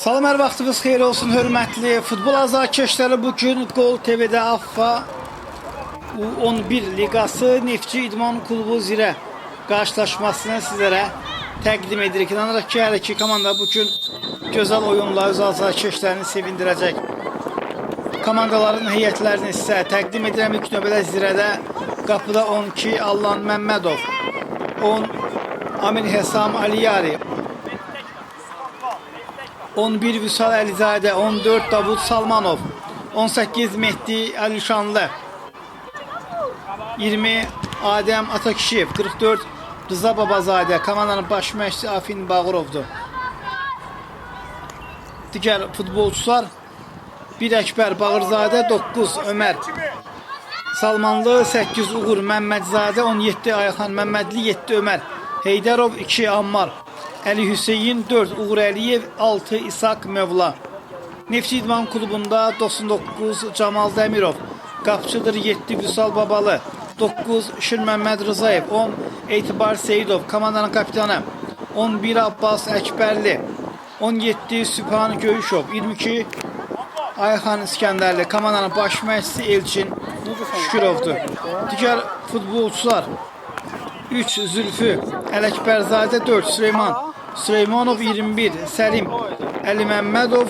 Salam, hər vaxtınız xeyir olsun, hörmətli futbol azarkeşləri. Bugün Gol TV'də AFFA U11 Liqası Neftçi İdman Klubu Zirə qarşılaşmasını sizlərə təqdim edirik. İnanırıq ki, hər iki komanda bugün gözəl oyunla öz azarkeşlərini sevindirəcək. Komandaların heyətlərini sizə təqdim edirəm. İlk növbədə Zirədə qapıda 12 Allan Məmmədov, 10 Amin Hesam Aliyari, 11 Vüsal Əlizadə, 14 Davud Salmanov, 18 Mehdi Əlişanlı, 20 Adəm Atakişiyev, 44 Rıza Babazadə. Komandanın baş məşqçisi Afin Bağırovdur. Digər futbolçular 1 Əkbər Bağırzadə, 9 Ömər Salmanlı, 8 Uğur Məmmədzadə, 17 Ayxan Məmmədli, 7 Ömər Heydərov, 2 Ammar Əli Hüseyin, 4 Uğur Əliyev, 6 İshak Mövla. Neftçi İdman Klubunda 99 Camal Dəmirov, qapçıdır 7 Vüsal Babalı, 9 Şirməmməd Rızayev, 10 Etibar Seyidov, komandanın kapitanı, 11 Abbas Əkbərli, 17 Sübhan Göyüşov, 22 Ayxan İskəndərli, komandanın baş məşqçisi Elçin Şükürovdur. Digər futbolçular 3 Zülfü Ələkbərzadə, 4 Süleymanov, 21 Səlim Əli Məmmədov,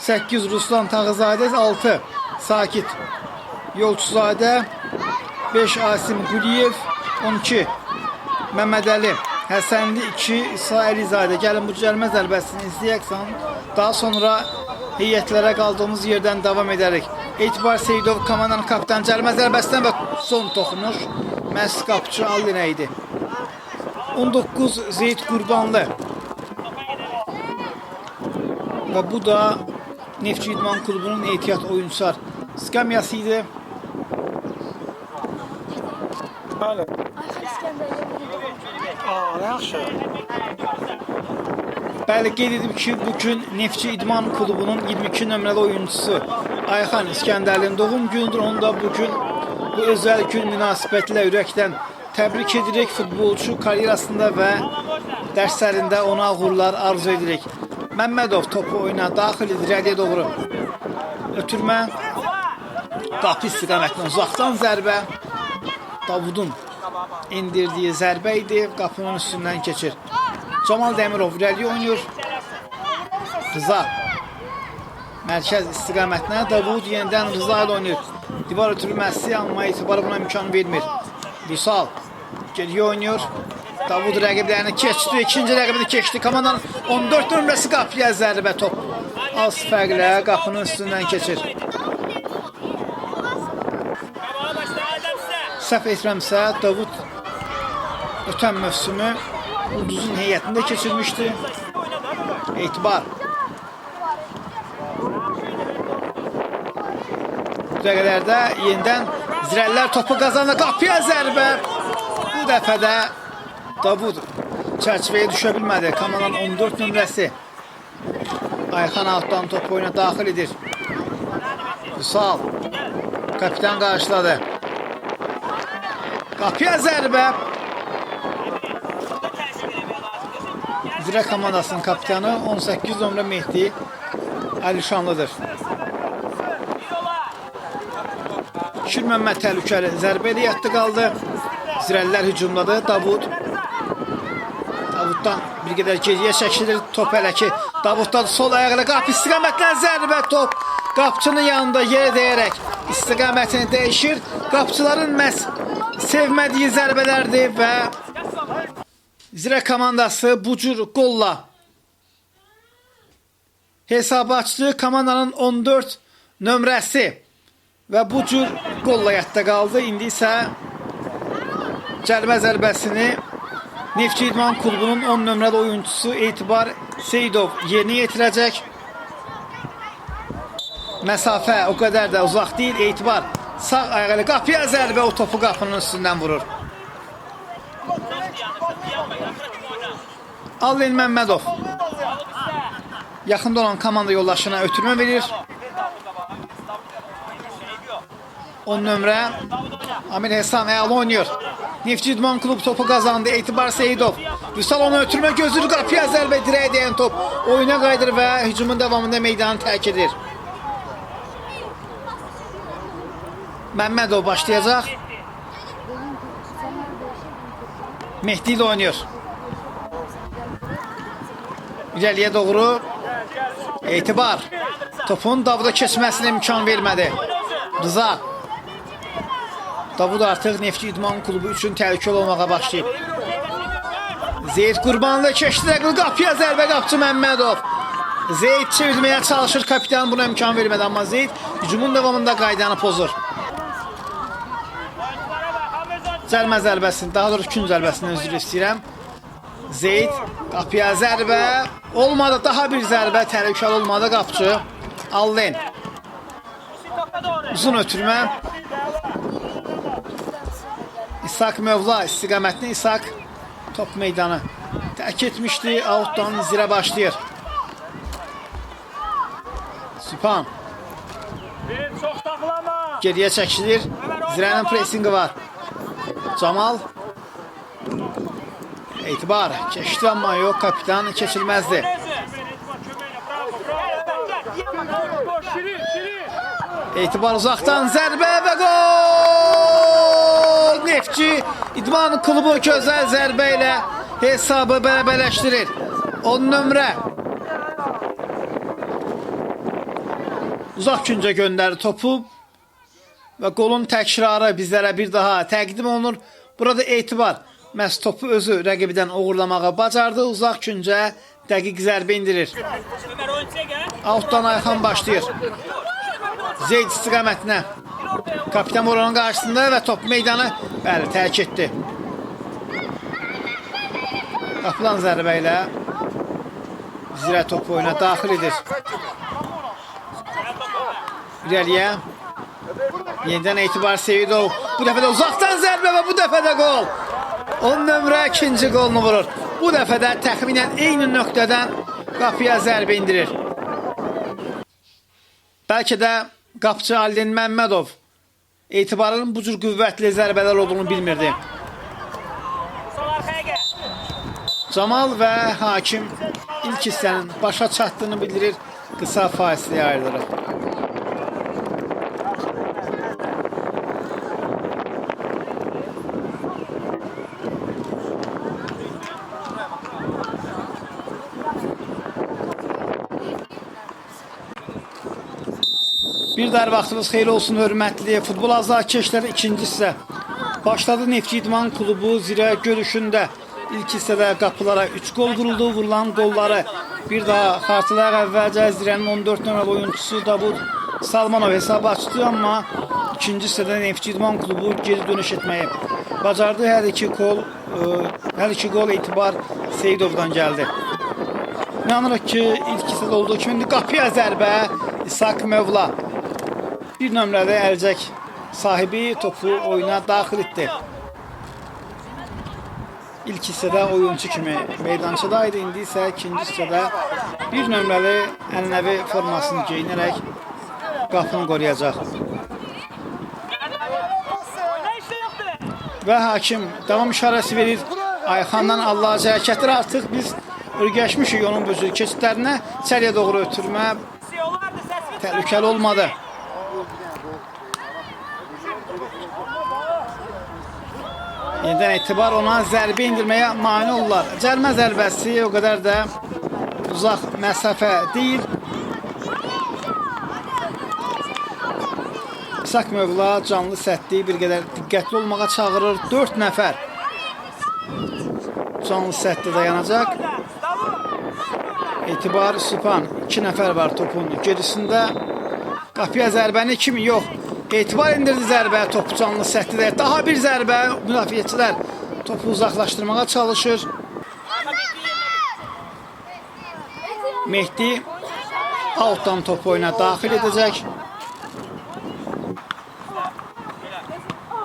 8 Ruslan Tağızadə, 6 Sakit Yolçuzadə, 5 Asim Quliyev, 12 Məmməd Əli Həsənli, 2 İsa Əlizadə. Gəlin bu cəlmə zərbəsini izləyək, daha sonra heyətlərə qaldığımız yerdən davam edərik. Etibar Seyidov, komandanın kapitanı, cəlmə zərbəsindən və son toxunuş məhz qapçı Allinə idi. 19 Zeyd Qurbanlı və bu da Neftçi İdman Klubunun ehtiyat oyuncular skamyası idi. Bəli. Yaxşı. Bəli, qeyd edib ki, bugün Neftçi İdman Klubunun 22 nömrəli oyuncusu Ayxan İskəndərlinin doğum günüdür. Onu da bugün bu özəl gün münasibətlə ürəkdən təbrik edirik. Futbolçu karyerasında və dərslərində ona uğurlar arzu edirik. Məmmədov topu oyuna daxil edir, rədiyə doğru ötürmə, qapı istiqamətindən uzaqdan zərbə, Davudun indirdiyi zərbə idi, qapının üstündən keçir. Camal Dəmirov rədiyə oynayır, Rıza mərkəz istiqamətinə, Davud yenidən Rıza ilə oynayır. Divar ötürülməsi, amma etibarı buna imkan vermir. Vüsal geriyə oynayır. Davud rəqiblərini keçdi. İkinci rəqibini keçdi. Komandanın 14 nömrəsi qapıya zərbə, top az fərqlə qapının üstündən keçir. Səhv etmirəmsə, Davud ötən mövsümü Ulduzun heyətində keçirmişdi. Etibar bu dəqiqələrdə yenidən Zirəlilər topu qazandı. Qapıya zərbə. Bu dəfə də Davud çərçivəyə düşə bilmədi. Komandanın 14 nömrəsi Ayxan altdan topu oyuna daxil edir. Vüsal kapitan qarşıladı. Qapıya zərbə. Zirə komandasının kapitanı 18 nömrə Mehdi Əlişanlıdır. Şirməmməd təhlükəli zərbə ilə yatdı qaldı. Zirəlilər hücumladı. Davuddan bir qədər geriyə çəkilir. Top hələ ki Davuddan sol ayaqla qapı istiqamətlə zərbə, top qapçının yanında yerə dəyərək istiqamətini dəyişir. Qapçıların məhz sevmədiyi zərbələrdir və Zirə komandası bu cür qolla hesabı açdı. Komandanın 14 nömrəsi və bu cür qolla yadda qaldı. İndi isə cəlbə zərbəsini Neftçi İdman Klubunun 10 nömrəli oyuncusu Etibar Seyidov yerinə yetirəcək. Məsafə o qədər də uzaq deyil. Etibar sağ ayaqlı qapıya zərbə, o topu qapının üstündən vurur. Allen Məmmədov yaxında olan komanda yoldaşına ötürmə verir. 10 nömrə Amir Hesam əla oynayır. Neftçi İdman Klubu topu kazandı. Etibar Seyidov. Vüsal onu ötürmə gözünü qapıya zərbə dirəyə deyən top. Oyuna qayıdır və hücumun davamında meydanı tərk edir. Məmmədov başlayacaq. Mehdi ile oynuyor. İleriye doğru. Etibar. Topun Davuda keçməsinə imkan vermədi. Rıza. Davud artıq Neftçi İdman Klubu üçün təhlükəli olmağa başlayıb. Zeyd Qurbanlı keçdi. Qapıya zərbə qapçı Məmmədov. Zeyd çevirməyə çalışır. Kapitan buna imkan vermədi, amma Zeyd hücumun davamında qaydanı pozur. Cəlmə zərbəsini, daha doğrusu kün zərbəsindən üzr istəyirəm. Zeyd qapıya zərbə. Olmadı, daha bir zərbə. Təhlükəli olmadı qapçı. Allen. Uzun ötürmə. İshak Mövla istiqamətini İshak top meydanı tərk etmişdi. Outdan zirə başlayır. Süpan. Geriyə çəkilir. Zirənin pressingi var. Camal. Etibar. Keçdi amma yox. Kapitan keçilməzdi. Etibar uzaqdan zərbə və gol! Neftçi İdman Klubu gözəl zərbə ilə hesabı bərabərləşdirir. 10 nömrə. Uzaq küncə göndərdi topu və golun təkrarı bizlərə bir daha təqdim olunur. Burada Etibar məhz topu özü rəqibidən uğurlamağa bacardı. Uzaq küncə dəqiq zərbə indirir. Outdan Ayxan başlayır. Zeyd istiqamətinə. Kapitan Moranın qarşısında və top meydanı tərk etdi. Qapılan zərbə ilə zirə topu oyuna daxil edir. İrəliyə. Yenidən Etibar Seyidov. Bu dəfə də uzaqdan zərbə və bu dəfə də qol. 10 nömrə ikinci qolunu vurur. Bu dəfə də təxminən eyni nöqtədən qapıya zərbə indirir. Bəlkə də qapçı Allen Məmmədov Etibarın bu cür qüvvətli zərbələr olduğunu bilmirdi. Camal və Hakim ilk hissənin başa çatdığını bildirir. Qısa fasiləyə ayrılır. Bir daha vaxtınız xeyir olsun, hörmətli futbol azarkeşləri ikinci hissə. Başladı Neftçi İdman Klubu zirə görüşündə. İlk hissədə qapılara 3 gol vuruldu, vurulan qolları. Bir daha xartılar əvvəlcə zirənin 14 nömrəli oyuncusu Davud Salmanov hesabı açdı, amma ikinci hissədə Neftçi İdman Klubu geri dönüş etməyi bacardı. Hər iki gol Etibar Seyidovdan gəldi. İnanırıq ki, ilk hissədə olduğu kimi qapıya zərbə İshak Mövla. Bir nömrədə Əlcək sahibi topu oyuna daxil etdi. İlk hissədə oyuncu kimi meydançadaydı, indi isə ikinci hissədə bir nömrəli ənənəvi formasını geyinərək qapını qoruyacaq. Və hakim davam işarəsi verir. Ayxandan Allah'a hərəkətdir. Artıq biz öyrəşmişik onun bu cür keçidlərinə. İçəriyə doğru ötürmə təhlükəli olmadı. Yenidən Etibar ona zərbə indirməyə mane olurlar. Cəlmə zərbəsi o qədər də uzaq məsafə deyil. İshak Mövla canlı səthi bir qədər diqqətli olmağa çağırır. 4 nəfər canlı səthdə dayanacaq. Etibar Süpan 2 nəfər var topun gerisində. Qapıya zərbəni kimi yox. Etibar indirdi zərbə, topu canlı səthdə. Daha bir zərbə, müdafiəçilər topu uzaqlaşdırmağa çalışır. Mehdi altdan topu oyuna daxil edəcək.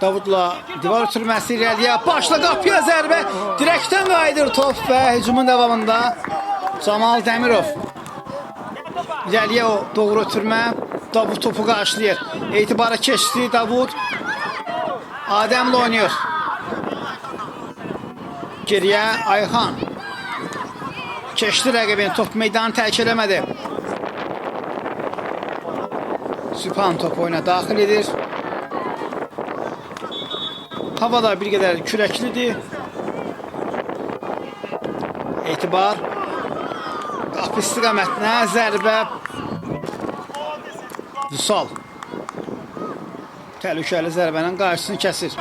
Davudla divar ötürməsi irəliyə, başla qapıya zərbə, dirəkdən qayıdır top və hücumun davamında Camal Dəmirov. İrəliyə o doğru ötürmə, Davud topu qarşılayır. Etibara keçdi Davud. Adəmlə oynuyor. Geriyə Ayxan. Keçdi rəqibini, top meydanı tərk eləmədi. Sübhan top oyuna daxil edir. Havada bir qədər kürəklidir. Etibar. Qapı istiqamətinə zərbə. Vüsal. Təhlükəli zərbənin qarşısını kəsir.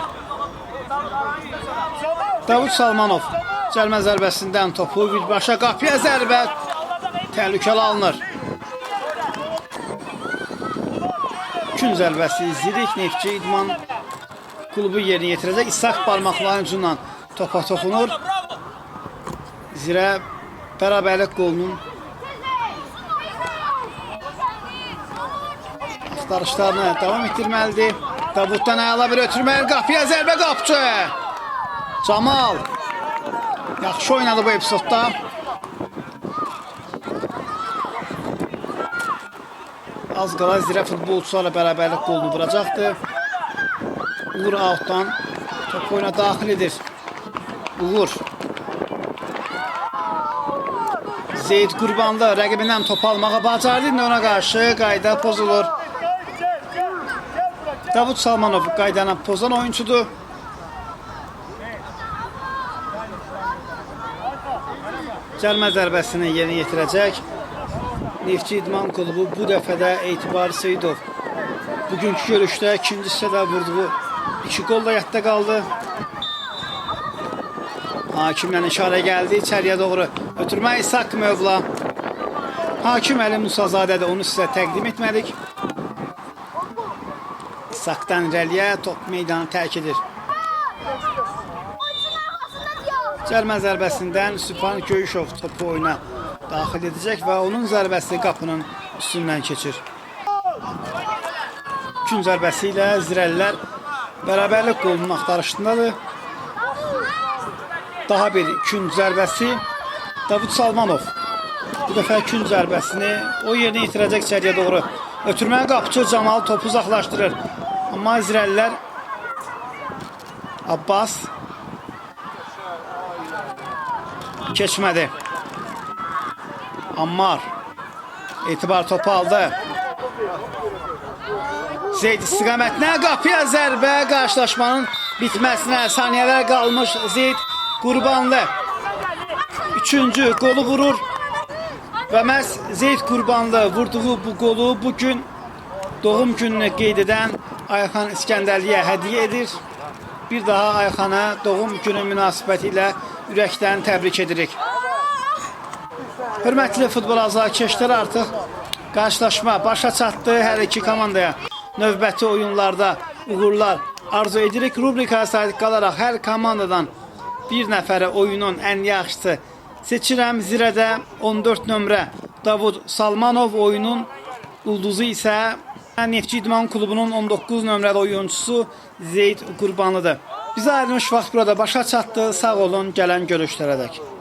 Davud Salmanov cəlmə zərbəsindən topu birbaşa qapıya zərbə. Təhlükəli alınır. Gün zərbəsi izləyirik. Neftçi İdman klubu yerinə yetirəcək. İshak barmaqların ucundan topa toxunur. Zirə bərabərlik qolunun axtarışlarını davam etdirməlidir. Davuddan əla bir ötürməli. Qapıya zərbə qapçı. Camal. Yaxşı oynadı bu epizodda. Az qala Zirə futbolçularla bərabərlik qolunu vuracaqdır. Uğur outdan top oyuna daxil edir. Uğur. Zeyd Qurbanlı rəqibindən top almağa bacardı. Ona qarşı qayda pozulur. Davud Salmanov qaydana pozan oyuncudur. Cəlmə zərbəsini yerinə yetirəcək. Neftçi İdman klubu bu dəfə də Etibar Seyidov. Bugünkü görüşdə ikinci hissədə vurduğu 2 golla yadda qaldı. Hakimlə işarə gəldi. İçəriyə doğru ötürmə İshak Mövla. Hakim Əli Musazadədir. Onu sizə təqdim etmədik. İshakdan irəliyə top meydanı tərk edir. Cəlmə zərbəsindən Sübhan Göyüşov topu oyuna daxil edəcək və onun zərbəsi qapının üstündən keçir. Gün zərbəsi ilə Zirəlilər bərabərlik qolunun axtarışındadır. Daha bir gün zərbəsi Davud Salmanov. Bu dəfə gün zərbəsini o yerinə yetirəcək içəriyə doğru. Ötürmə qapçı Camal topu uzaqlaşdırır. Amma Zirəlilər Abbas keçmədi. Ammar Etibar topu aldı. Zeyd istiqamətinə qapıya zərbə. Qarşılaşmanın bitməsinə saniyələr qalmış. Zeyd Qurbanlı 3-cü qolu vurur və məhz Zeyd Qurbanlı vurduğu bu qolu bugün doğum gününü qeyd edən Ayxan İskəndərliyə hədiyyə edir. Bir daha Ayxana doğum günü münasibəti ilə ürəkdən təbrik edirik. Hörmətli futbol azarkeşləri, artıq qarşılaşma başa çatdı. Hər iki komandaya növbəti oyunlarda uğurlar arzu edirik. Rubrikaya sadiq qalaraq hər komandadan bir nəfəri oyunun ən yaxşısı seçirəm. Zirədə 14 nömrə Davud Salmanov, oyunun ulduzu isə Neftçi İdman klubunun 19 nömrəli oyuncusu Zeyd Qurbanlıdır. Bizə ayrılmış vaxt burada başa çatdı. Sağ olun, gələn görüşlərədək.